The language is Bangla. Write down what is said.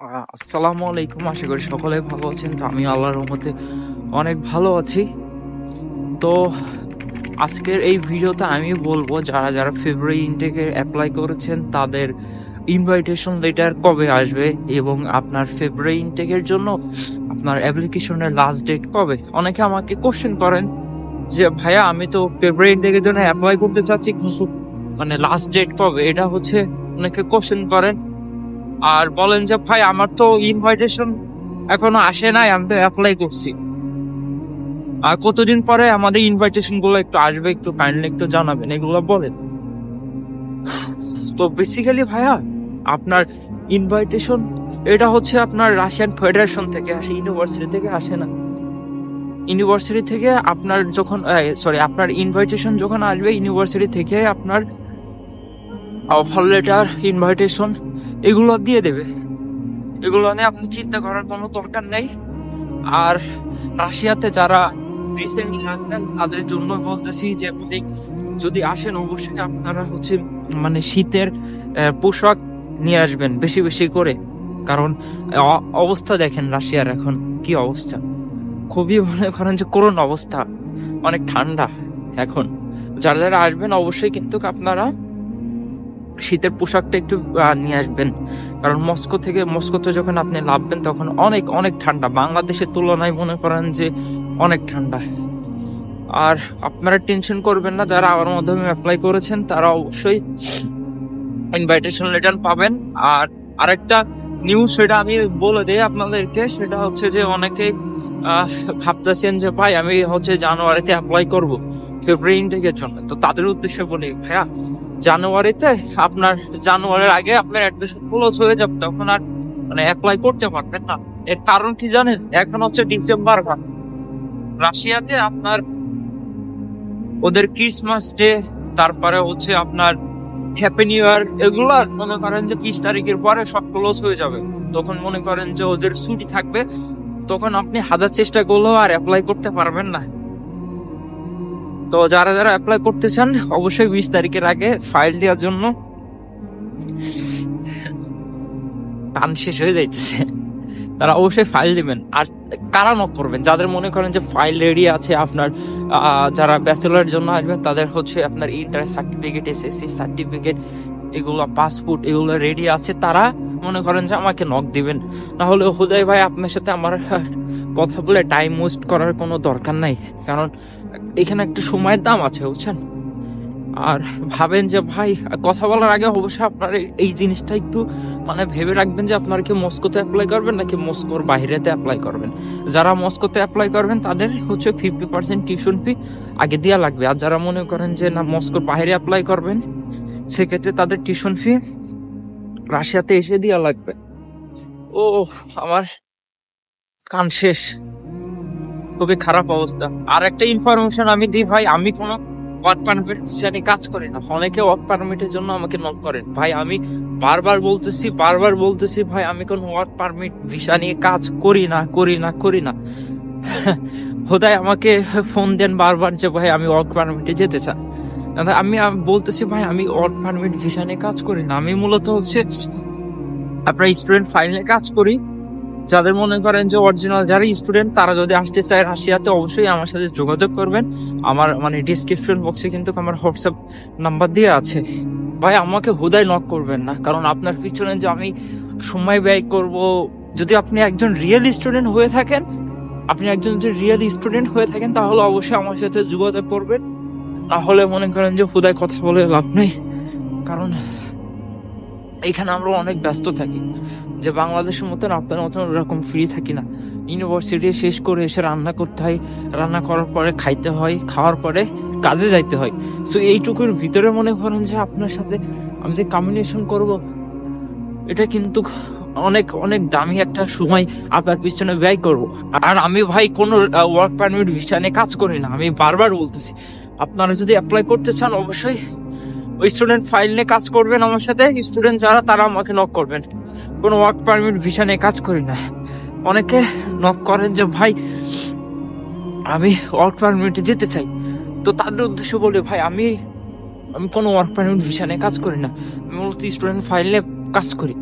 আসসালামু আলাইকুম। আশা করি সকলে ভালো আছেন। তো আমি আল্লাহর রহমতে অনেক ভালো আছি। তো আজকের এই ভিডিওতে আমি বলবো যারা যারা ফেব্রুয়ারি ইনটেকে অ্যাপ্লাই করেছেন তাদের ইনভাইটেশন লেটার কবে আসবে এবং আপনার ফেব্রুয়ারি ইনটেকের জন্য আপনার অ্যাপ্লিকেশনের লাস্ট ডেট কবে। অনেকে আমাকে কোশ্চেন করেন যে ভাইয়া আমি তো ফেব্রুয়ারি ইনটেকের জন্য অ্যাপ্লাই করতে চাচ্ছি, কিন্তু মানে লাস্ট ডেট কবে, এটা হচ্ছে অনেকে কোশ্চেন করেন। আর বলেন যে ভাই আমার তো ইনভাইটেশন এখনো আসে নাই, আমি তো অ্যাপ্লাই করছি। আর কতদিন পরে আমাদের ইনভাইটেশন গুলো একটু আসবে, একটু কাইন্ডলি একটু জানাবেন, এগুলো বলেন। তো বেসিক্যালি ভাইয়া আপনার ইনভাইটেশন এটা হচ্ছে আপনার রাশিয়ান ফেডারেশন থেকে আসে, ইউনিভার্সিটি থেকে আসে না। ইউনিভার্সিটি থেকে আপনার যখন আপনার ইনভাইটেশন যখন আসবে ইউনিভার্সিটি থেকে আপনার অফার লেটার, ইনভাইটেশন এগুলো দিয়ে দেবে। এগুলো নিয়ে আপনি চিন্তা করার কোনো দরকার নেই। আর রাশিয়াতে যারা রিসেন্টলি আসবেন তাদের জন্য বলতেছি যে আপনি যদি আসেন অবশ্যই আপনারা হচ্ছে মানে শীতের পোশাক নিয়ে আসবেন বেশি বেশি করে। কারণ অবস্থা দেখেন রাশিয়ার এখন কি অবস্থা, খুবই মনে করেন যে করুণ অবস্থা, অনেক ঠান্ডা এখন। যারা যারা আসবেন অবশ্যই কিন্তু আপনারা শীতের পোশাকটা একটু নিয়ে আসবেন। কারণ মস্কোতে যখন আপনি নামবেন তখন অনেক অনেক ঠান্ডা, বাংলাদেশের তুলনায় মনে করেন যে অনেক ঠান্ডা। আর আপনারা টেনশন করবেন না, যারা আমার মাধ্যমে অ্যাপ্লাই করেছেন তারা অবশ্যই ইনভাইটেশন লেটার পাবেন। আর আরেকটা নিউজ সেটা আমি বলে দিই আপনাদেরকে, সেটা হচ্ছে যে অনেকে ভাবতেছেন যে ভাই আমি হচ্ছে জানুয়ারিতে অ্যাপ্লাই করব ফেব্রুয়ারি ইনটেকের জন্য। তো তাদের উদ্দেশ্যে বলি ভাইয়া, জানুয়ারিতে আপনার জানুয়ারির আগে আপনার অ্যাডমিশন ক্লোজ হয়ে যাবে, তখন আর মানে অ্যাপ্লাই করতে পারবেন না। এর কারণ কি জানেন? এখন হচ্ছে ডিসেম্বর মাস, রাশিয়াতে আপনার ওদের ক্রিসমাস ডে, তারপরে হচ্ছে আপনার হ্যাপি নিউ ইয়ার, এগুলো মনে করেন যে 20 তারিখের পরে সব ক্লোজ হয়ে যাবে। তখন মনে করেন যে ওদের ছুটি থাকবে, তখন আপনি হাজার চেষ্টা করলেও আর অ্যাপ্লাই করতে পারবেন না। তো যারা যারা অ্যাপ্লাই করতে চান অবশ্যই 20 তারিখের আগে ফাইল দেওয়ার জন্য, টান শেষ হয়ে যাইতেছে, তারা অবশ্যই ফাইল দিবেন। আর কারা নক করবেন? যাদের মনে করেন যে ফাইল রেডি আছে আপনার, যারা ব্যাচেলরের জন্য আসবেন তাদের হচ্ছে আপনার ইন্টার সার্টিফিকেট, এসএসসি সার্টিফিকেট, এগুলো পাসপোর্ট এগুলো রেডি আছে, তারা মনে করেন যে আমাকে নক দিবেন। না হলে হুদাই ভাই আপনার সাথে আমার কথা বলে টাইম ওয়েস্ট করার কোনো দরকার নাই। কারণ এখানে একটা সময়ের দাম আছে, বুঝছেন। আর ভাবেন যে ভাই কথা বলার আগে অবশ্যই আপনার এই জিনিসটা একটু মানে ভেবে রাখবেন যে আপনার কি মস্কোতে অ্যাপ্লাই করবেন নাকি মস্কোর বাইরেতে অ্যাপ্লাই করবেন। যারা মস্কোতে অ্যাপ্লাই করবেন তাদের হচ্ছে 50% টিউশন ফি আগে দেওয়া লাগবে। আর যারা মনে করেন যে না মস্কোর বাইরে অ্যাপ্লাই করবেন, সেক্ষেত্রে তাদের টিউশন ফি রাশিয়াতে এসে দেওয়া লাগবে। ও আমার কান শেষ, খুবই খারাপ অবস্থা। আর একটা ইনফরমেশন আমি দিই ভাই, আমি কোনো ওয়ার্ক পারমিট ভিসা নিয়ে কাজ করি না। অনেকে ওয়ার্ক পারমিটের জন্য আমাকে নক করেন, ভাই আমি বারবার বলতেছি ভাই আমি কোনো ওয়ার্ক পারমিট ভিসা নিয়ে কাজ করি না। হোদাই আমাকে ফোন দেন বারবার যে ভাই আমি ওয়ার্ক পারমিটে যেতে চাই। আমি বলতেছি ভাই আমি ওয়ার্ক পারমিট ভিসা নিয়ে কাজ করি না, আমি মূলত হচ্ছে আপনার স্টুডেন্ট ফাইল নিয়ে কাজ করি। যাদের মনে করেন যে অরিজিনাল যারা স্টুডেন্ট তারা যদি আসতে চায় রাশিয়াতে অবশ্যই আমার সাথে যোগাযোগ করবেন। আমার মানে ডিসক্রিপশন বক্সে কিন্তু আমার হোয়াটসঅ্যাপ নাম্বার দিয়ে আছে। ভাই আমাকে হুদাই নক করবেন না, কারণ আপনার পিছনে যে আমি সময় ব্যয় করব। যদি আপনি একজন রিয়েল স্টুডেন্ট হয়ে থাকেন তাহলে অবশ্যই আমার সাথে যোগাযোগ করবেন। না হলে মনে করেন যে হুদাই কথা বলে লাভ নেই, কারণ এখানে আমরা অনেক ব্যস্ত থাকি। যে বাংলাদেশের মতন আপনার মতন ওরকম ফ্রি থাকি না। ইউনিভার্সিটি শেষ করে এসে রান্না করতে হয়, রান্না করার পরে খাইতে হয়, খাওয়ার পরে কাজে যাইতে হয়। সো এইটুকুর ভিতরে মনে করেন যে আপনার সাথে আমি যে কমিউনিকেশন করব, এটা কিন্তু অনেক অনেক দামি একটা সময় আপনার পিছনে ব্যয় করব। আর আমি ভাই কোনো ওয়ার্ক পারমিট ভিসা নিয়ে কাজ করি না, আমি বারবার বলতেছি। আপনারা যদি অ্যাপ্লাই করতে চান অবশ্যই ওই স্টুডেন্ট ফাইল নিয়ে কাজ করবেন আমার সাথে। স্টুডেন্ট যারা তারা আমাকে নক করবেন, কোনো ওয়ার্ক পারমিট ভিসা নিয়ে কাজ করি না। অনেকে নক করেন যে ভাই আমি ওয়ার্ক পারমিটে যেতে চাই, তো তাদের উদ্দেশ্য বলে ভাই আমি কোনো ওয়ার্ক পারমিট ভিসা নিয়ে কাজ করি না, আমি মূলত স্টুডেন্ট ফাইল নিয়ে কাজ করি।